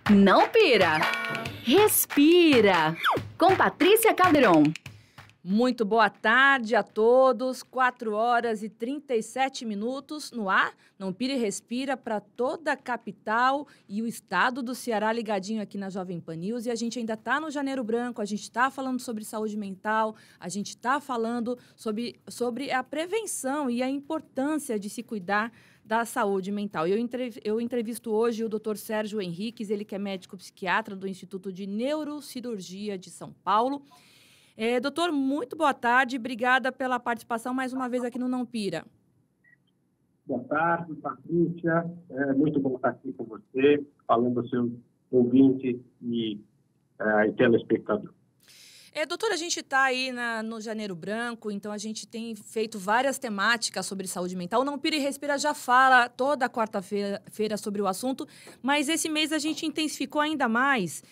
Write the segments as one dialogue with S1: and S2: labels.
S1: Não pira, respira. Com Patrícia Calderon.
S2: Muito boa tarde a todos, 4h37 no ar, Não Pira e Respira para toda a capital e o estado do Ceará ligadinho aqui na Jovem Pan News. E a gente ainda está no Janeiro Branco, a gente está falando sobre saúde mental, a gente está falando sobre a prevenção e a importância de se cuidar da saúde mental. Eu entrevisto hoje o Dr. Sérgio Henriques, ele que é médico psiquiatra do Instituto de Neurocirurgia de São Paulo. Doutor, muito boa tarde, obrigada pela participação mais uma vez aqui no Não Pira.
S3: Boa tarde, Patrícia, é muito bom estar aqui com você, falando ao seu ouvinte e telespectador.
S2: Doutor, a gente está aí no Janeiro Branco, então a gente tem feito várias temáticas sobre saúde mental. O Não Pira e Respira já fala toda quarta-feira sobre o assunto, mas esse mês a gente intensificou ainda mais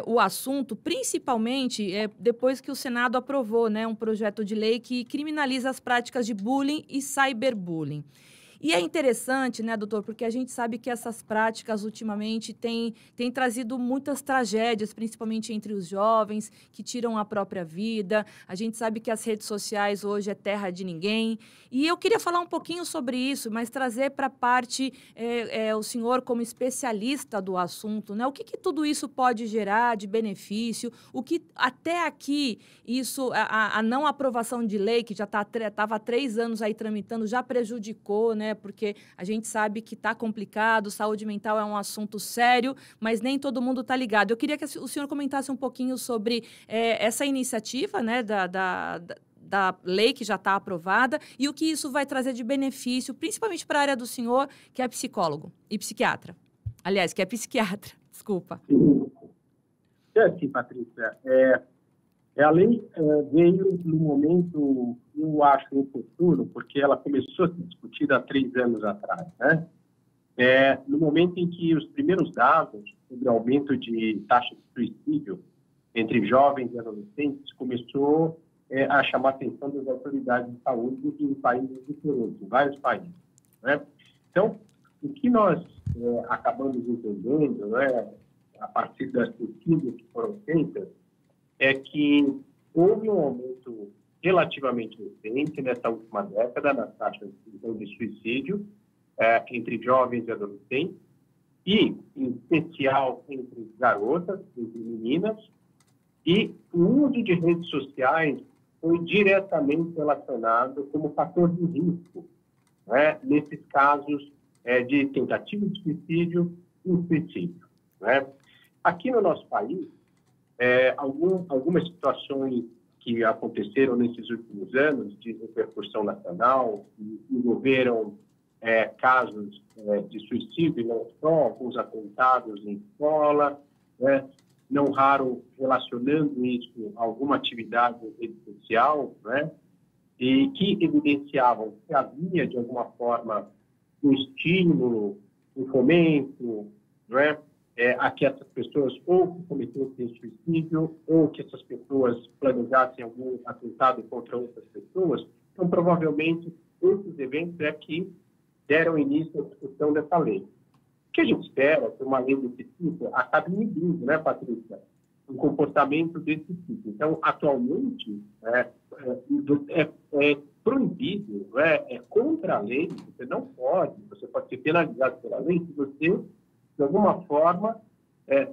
S2: o assunto, principalmente depois que o Senado aprovou um projeto de lei que criminaliza as práticas de bullying e cyberbullying. E é interessante, né, doutor, porque a gente sabe que essas práticas ultimamente têm trazido muitas tragédias, principalmente entre os jovens, que tiram a própria vida. A gente sabe que as redes sociais hoje é terra de ninguém. E eu queria falar um pouquinho sobre isso, mas trazer para a parte o senhor como especialista do assunto, né? O que tudo isso pode gerar de benefício? O que até aqui isso, a não aprovação de lei, que já estava há 3 anos aí tramitando, já prejudicou, né? Porque a gente sabe que está complicado, saúde mental é um assunto sério, mas nem todo mundo está ligado. Eu queria que o senhor comentasse um pouquinho sobre essa iniciativa, né, da lei que já está aprovada e o que isso vai trazer de benefício, principalmente para a área do senhor, que é psicólogo e psiquiatra. Aliás, que é psiquiatra, desculpa.
S3: Sim, Patrícia. A lei veio no momento, eu acho, oportuno, porque ela começou a ser discutida há 3 anos atrás, né? No momento em que os primeiros dados sobre o aumento de taxa de suicídio entre jovens e adolescentes começou a chamar a atenção das autoridades de saúde em países diferentes, em vários países, né? Então, o que nós acabamos entendendo, né, a partir das pesquisas que foram feitas, é que houve um aumento relativamente recente nessa última década na taxa de suicídio entre jovens e adolescentes e, em especial, entre garotas, entre meninas, e o uso de redes sociais foi diretamente relacionado como fator de risco, né, nesses casos de tentativa de suicídio e suicídio, né? Aqui no nosso país, algumas situações que aconteceram nesses últimos anos de repercussão nacional, que envolveram casos de suicídio, não só alguns atentados em escola, né, não raro relacionando isso a alguma atividade em rede social, né, e que evidenciavam que havia, de alguma forma, um estímulo, um fomento, né, a que essas pessoas ou cometessem suicídio ou que essas pessoas planejassem algum atentado contra outras pessoas. Então, provavelmente, esses eventos que deram início à discussão dessa lei. O que a gente espera que uma lei desse tipo acabe inibindo, né, Patrícia, um comportamento desse tipo. Então, atualmente, é proibido, é contra a lei, você pode ser penalizado pela lei se você, de alguma forma,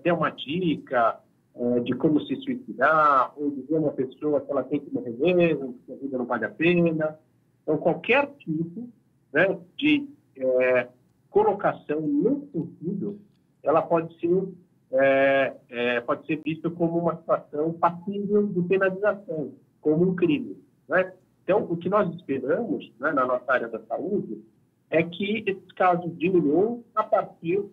S3: ter uma dica de como se suicidar, ou dizer a uma pessoa que ela tem que morrer mesmo, que a vida não vale a pena. Então, qualquer tipo, né, de colocação nesse sentido, ela pode ser vista como uma situação passível de penalização, como um crime, né? Então, o que nós esperamos, né, na nossa área da saúde é que esses casos diminuam a partir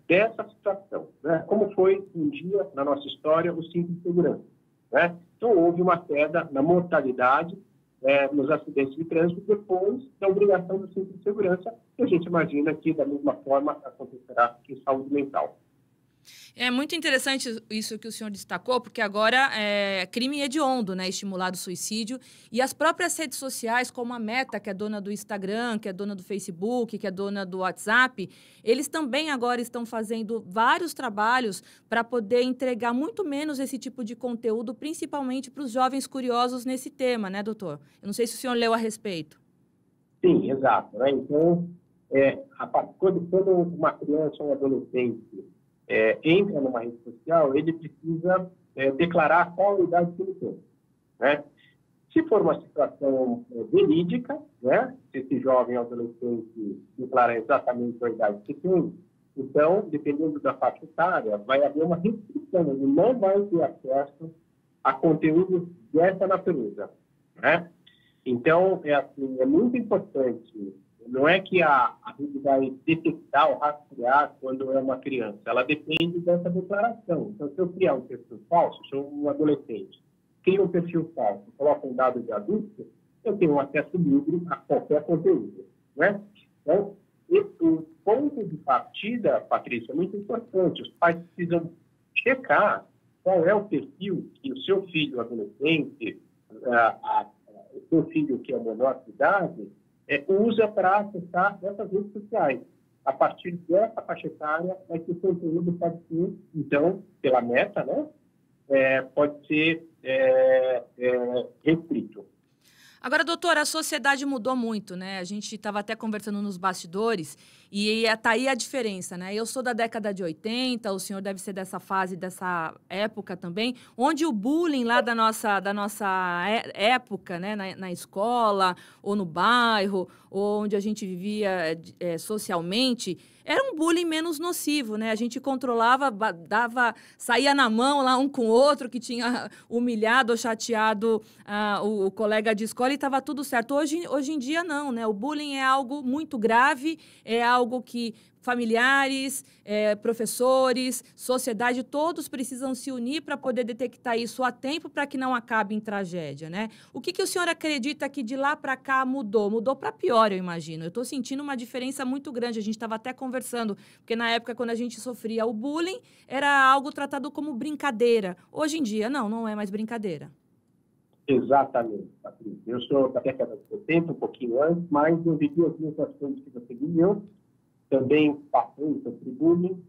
S3: dessa situação, né? Como foi um dia na nossa história o cinto de segurança, né? Então, houve uma queda na mortalidade nos acidentes de trânsito depois da obrigação do cinto de segurança, que a gente imagina que, da mesma forma, acontecerá em saúde mental.
S2: É muito interessante isso que o senhor destacou, porque agora é crime hediondo, né, estimular o suicídio. E as próprias redes sociais, como a Meta, que é dona do Instagram, que é dona do Facebook, que é dona do WhatsApp, eles também agora estão fazendo vários trabalhos para poder entregar muito menos esse tipo de conteúdo, principalmente para os jovens curiosos nesse tema, né, doutor? Eu não sei se o senhor leu a respeito.
S3: Sim, exato. Né? Então, quando uma criança ou um adolescente entra numa rede social, ele precisa declarar qual a idade que ele tem. Né? Se for uma situação verídica, né? Se esse jovem ou adolescente declarar exatamente a idade que tem, então, dependendo da faixa etária, vai haver uma restrição. Ele não vai ter acesso a conteúdos dessa natureza. Né? Então, é muito importante. Não é que a rede vai detectar ou rastrear quando é uma criança. Ela depende dessa declaração. Então, se eu criar um perfil falso, sou um adolescente, crio um perfil falso, coloco um dado de adulto, eu tenho um acesso livre a qualquer conteúdo. Né? Então, o ponto de partida, Patrícia, é muito importante. Os pais precisam checar qual é o perfil que o seu filho adolescente, o seu filho que é menor de idade, usa para acessar essas redes sociais. A partir dessa faixa etária, é que o conteúdo pode ser, então, pela Meta, né, pode ser restrito.
S2: Agora, doutora, a sociedade mudou muito, né? A gente estava até conversando nos bastidores e tá aí a diferença, né? Eu sou da década de 80, o senhor deve ser dessa fase, dessa época também, onde o bullying lá da nossa época, né? Na escola ou no bairro, ou onde a gente vivia socialmente, era um bullying menos nocivo, né? A gente controlava, saía na mão lá um com o outro que tinha humilhado ou chateado o colega de escola e estava tudo certo. Hoje em dia, não, né? O bullying é algo muito grave, é algo que familiares, professores, sociedade, todos precisam se unir para poder detectar isso a tempo para que não acabe em tragédia, né? O que o senhor acredita que de lá para cá mudou? Mudou para pior, eu imagino. Eu estou sentindo uma diferença muito grande. A gente estava até conversando, porque na época, quando a gente sofria o bullying, era algo tratado como brincadeira. Hoje em dia, não é mais brincadeira.
S3: Exatamente, Patrícia. Eu sou da década de 70, um pouquinho antes, mas eu vivi as mesmas coisas que você viveu. Também passei sobre bullying,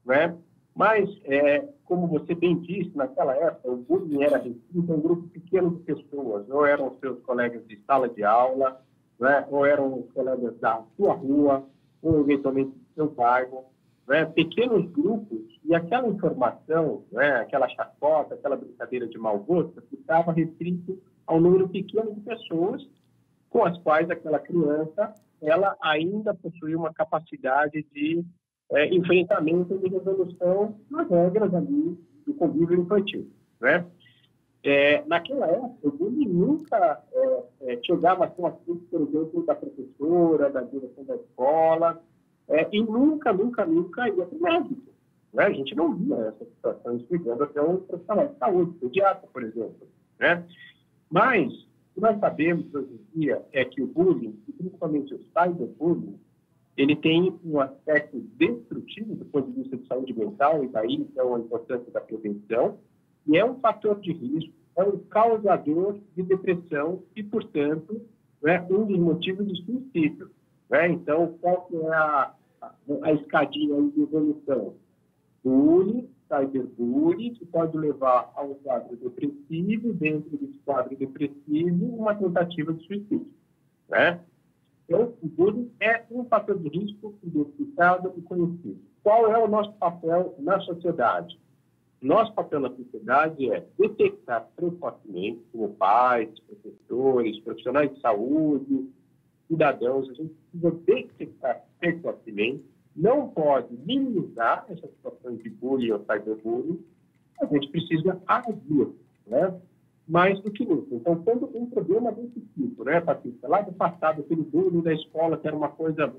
S3: né? Mas, como você bem disse, naquela época, o bullying era restrito a um grupo pequeno de pessoas, ou eram seus colegas de sala de aula, né? Ou eram os colegas da sua rua, ou eventualmente do seu bairro, né? Pequenos grupos, e aquela informação, né? Aquela chacota, aquela brincadeira de mau gosto, ficava restrito a um número pequeno de pessoas com as quais aquela criança ela ainda possui uma capacidade de enfrentamento e de resolução nas regras ali do convívio infantil, né? Naquela época, o bullying nunca chegava a ser um assunto, por exemplo, da professora, da direção da escola, e nunca ia para o médico, né? A gente não via essa situação chegando até um profissional de saúde, pediatra, por exemplo, né? Mas o que nós sabemos hoje em dia é que o bullying, e principalmente o cyberbullying, ele tem um aspecto destrutivo do ponto de vista de saúde mental, e daí, então, a importância da prevenção, e é um fator de risco, é um causador de depressão e, portanto, um dos motivos de suicídio. Né? Então, qual que é a escadinha de evolução? Bullying, cyberbullying, que pode levar a um quadro depressivo, dentro desse quadro depressivo, uma tentativa de suicídio. Né? Então, o bullying é um fator de risco identificado e conhecido. Qual é o nosso papel na sociedade? Nosso papel na sociedade é detectar precocemente, como pais, professores, profissionais de saúde, cidadãos, a gente precisa detectar precocemente. Não pode minimizar essas situações de bullying ou cyberbullying, a gente precisa agir, né? Mais do que isso. Então, quando um problema desse tipo, né, Patrícia, lá do passado, aquele bullying da escola, que era uma coisa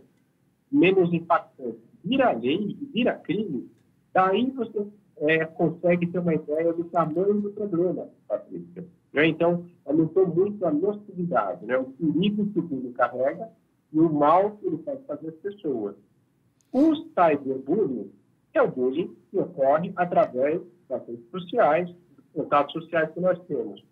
S3: menos impactante, vira lei, vira crime, daí você consegue ter uma ideia do tamanho do problema, Patrícia. Né? Então, aumentou muito a nocividade, né? O perigo que o bullying carrega e o mal que ele pode fazer às pessoas. O cyberbullying é é o bullying que ocorre através das redes sociais, dos contatos sociais que nós temos.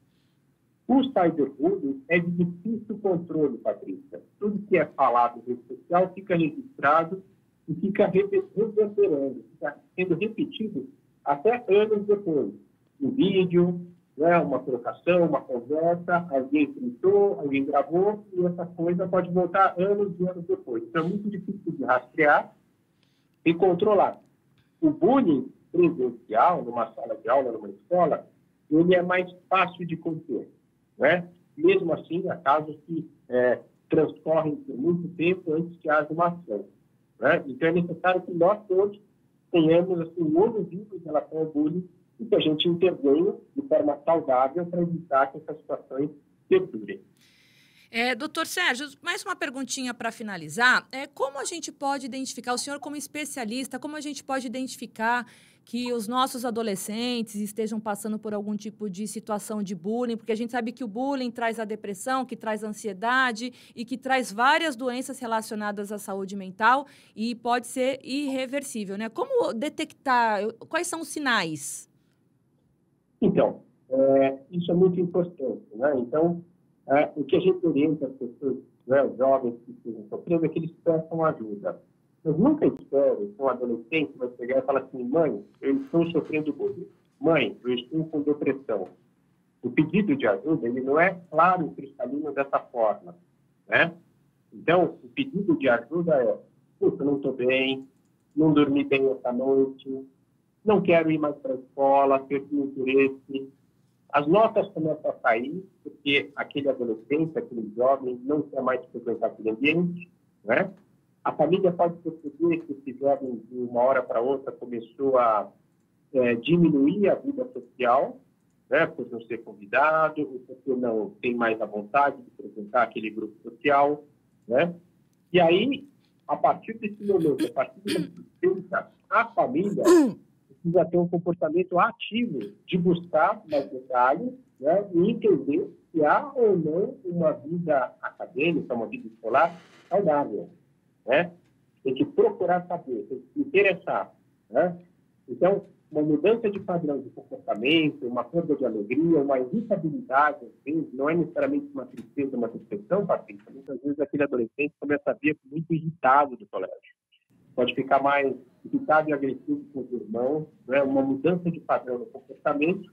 S3: O cyberbullying é de difícil controle, Patrícia. Tudo que é falado em rede social fica registrado e fica reverberando, fica sendo repetido até anos depois. Um vídeo, né, uma colocação, uma conversa, alguém gritou, alguém gravou, e essa coisa pode voltar anos e anos depois. Então, é muito difícil de rastrear e controlar. O bullying presencial, numa sala de aula, numa escola, ele é mais fácil de conter, né? Mesmo assim, há casos que transcorrem por muito tempo antes que haja uma ação, né? Então, é necessário que nós todos tenhamos assim, um olho vivo em relação ao bullying e que a gente intervenha de forma saudável para evitar que essas situações perdurem.
S2: Doutor Sérgio, mais uma perguntinha para finalizar. Como a gente pode identificar, o senhor como especialista, como a gente pode identificar que os nossos adolescentes estejam passando por algum tipo de situação de bullying? Porque a gente sabe que o bullying traz a depressão, que traz a ansiedade e que traz várias doenças relacionadas à saúde mental e pode ser irreversível, né? Como detectar? Quais são os sinais?
S3: Então, isso é muito importante, né? Então, o que a gente orienta as pessoas, né, os jovens que estão sofrendo, é que eles peçam ajuda. Eu nunca espero que um adolescente vai chegar e falar assim: mãe, eu estou sofrendo bullying. Mãe, eu estou com depressão. O pedido de ajuda, ele não é claro e cristalino dessa forma, né? Então, o pedido de ajuda é: eu não estou bem, não dormi bem essa noite, não quero ir mais para a escola, perdi o interesse. As notas começam a cair, porque aquele adolescente, aquele jovem, não quer mais frequentar aquele ambiente, né? A família pode perceber que esse jovem, de uma hora para outra, começou a diminuir a vida social, né? Por não ser convidado, ou porque não tem mais a vontade de frequentar aquele grupo social, né? E aí, a partir desse momento, a partir desse momento, a família precisa ter um comportamento ativo de buscar mais detalhes, né, e entender se há ou não uma vida acadêmica, uma vida escolar saudável, né? Tem que procurar saber, tem que se interessar, né? Então, uma mudança de padrão de comportamento, uma perda de alegria, uma irritabilidade, assim, não é necessariamente uma tristeza, uma depressão, Patrícia. Muitas vezes aquele adolescente começa a vir muito irritado do colégio. Pode ficar mais irritado e agressivo com os irmãos, né? Uma mudança de padrão no comportamento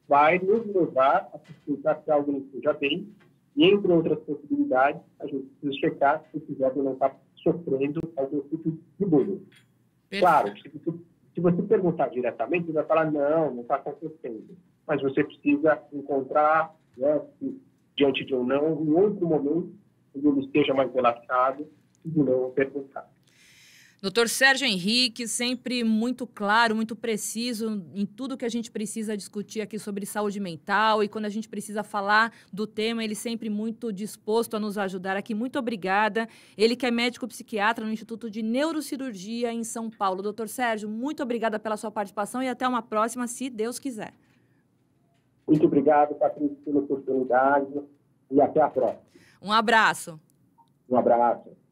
S3: vai nos levar a suspeitar que algo não esteja bem, e entre outras possibilidades, a gente precisa checar se o jovem não está sofrendo algum tipo de bullying. Claro, se você perguntar diretamente, ele vai falar: não está acontecendo. Mas você precisa encontrar, né, diante de um não, um outro momento onde ele esteja mais relaxado e de não perguntar.
S2: Doutor Sérgio Henrique, sempre muito claro, muito preciso em tudo que a gente precisa discutir aqui sobre saúde mental, e quando a gente precisa falar do tema, ele sempre muito disposto a nos ajudar aqui. Muito obrigada. Ele que é médico psiquiatra no Instituto de Neurocirurgia em São Paulo. Doutor Sérgio, muito obrigada pela sua participação e até uma próxima, se Deus quiser.
S3: Muito obrigado, Patrícia, pela oportunidade, e até a próxima.
S2: Um abraço.
S3: Um abraço.